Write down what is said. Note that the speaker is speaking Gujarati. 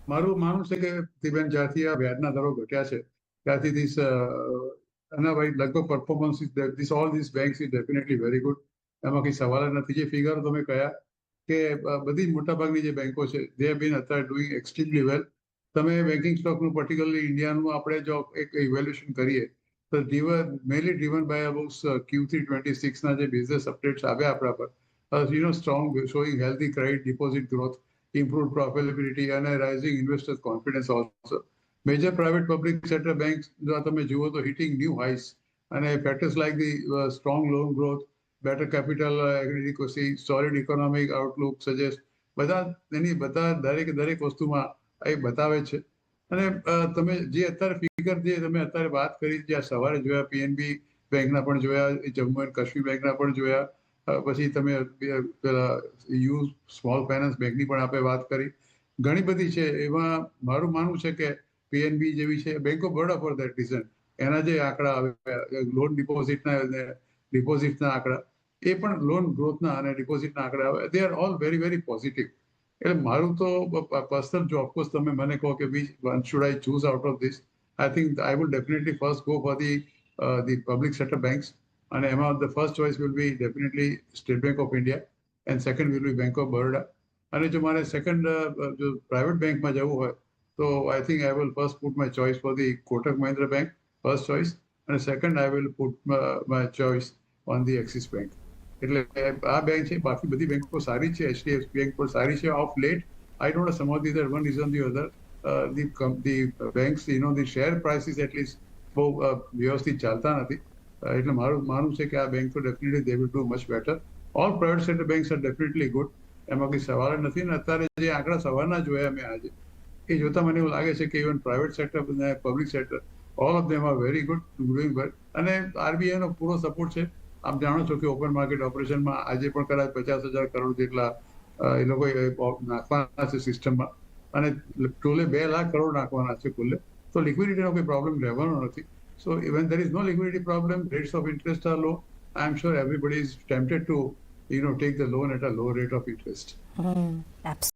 મારું માનવું છે કે દિવ્યાંગ જ્યારથી આ વ્યાજના દરો ઘટ્યા છે ત્યારથી ધીસ એના ભાઈ લગભગ performance this all this banks is definitely very good. એમાં કઈ સવાલ જ નથી. જે ફિગર તમે કહ્યા કે બધી મોટાભાગની જે બેંકો છે દે હેવ બીન અત્યારે ડુઈંગ એક્સ્ટ્રીમલી વેલ. તમે બેન્કિંગ સ્ટોકનું પર્ટિક્યુલરલી ઇન્ડિયાનું આપણે જો એક ઇવેલ્યુએશન કરીએ તો mainly driven by about Q3 26 જે બિઝનેસ અપડેટ્સ આવ્યા આપણા પર strong showing healthy credit deposit growth, improved profitability and a rising investor confidence also. Major private public sector banks જો તમે જુઓ તો hitting new highs અને factors like the strong loan growth, better capital adequacy, solid economic outlook suggest બધા દરેક વસ્તુમાં એ બતાવે છે. અને તમે જે અત્યારે ફિગર જે તમે અત્યારે વાત કરી જે સવારે જોયા પીએનબી બેંકના પણ જોયા, જમ્મુ એન્ડ કાશ્મીર બેંકના પણ જોયા, પછી તમે પેલા યુ સ્મોલ ફાઇનાન્સ બેંકની પણ આપણે વાત કરી. ઘણી બધી છે. એમાં મારું માનવું છે કે પીએનબી જેવી છે, bank of Baroda for that reason, એના જે આંકડા આવે લોન ડિપોઝિટના આંકડા, એ પણ લોન ગ્રોથના અને ડિપોઝિટના આંકડા આવે, they are all very very positive. એટલે મારું તો પર્સનલ જો ઓફકોર્સ તમે મને કહો કે which one should I choose out of this, I think I would definitely first go for the public sector banks. અને એમાં the first choice will be definitely state bank of India and second will be bank of Baroda. અને જો મારે સેકન્ડ જો પ્રાઇવેટ બેંકમાં જવું હોય તો I think I will first put my choice for the Kotak Mahindra bank, first choice, અને second I will put my choice on the Axis bank. એટલે આ બેંક છે. બાકી બધી બેંકો સારી છે, એચડીએફસી બેંક પણ સારી છે. Of late I don't know some of the other one reason the other the banks the share prices at least બહુ વ્યવસ્થિત ચાલતા નથી. એટલે મારું માનવું છે કે આ બેંક તો definitely they will do much better. All private sector banks are definitely good, એમાં કોઈ સવાલ જ નથી. ને અત્યારે જે આંકડા સવારના જોયા મેં આજે, એ જોતા મને એવું લાગે છે કે ઇવન પ્રાઇવેટ સેક્ટર અને public sector all of them are very good, doing વેલ. અને આરબીઆઈ નો પૂરો સપોર્ટ છે. આપ જાણો છો કે ઓપન માર્કેટ ઓપરેશનમાં આજે પણ કદાચ 50,000 કરોડ જેટલા એ લોકો નાખવાના છે સિસ્ટમમાં, અને ટોલે 2 લાખ કરોડ નાખવાના છે કુલ્લે. તો લિક્વિડિટીનો કોઈ પ્રોબ્લેમ રહેવાનો નથી. So when there is no liquidity problem, rates of interest are low, I am sure everybody is tempted to take the loan at a low rate of interest. Absolutely.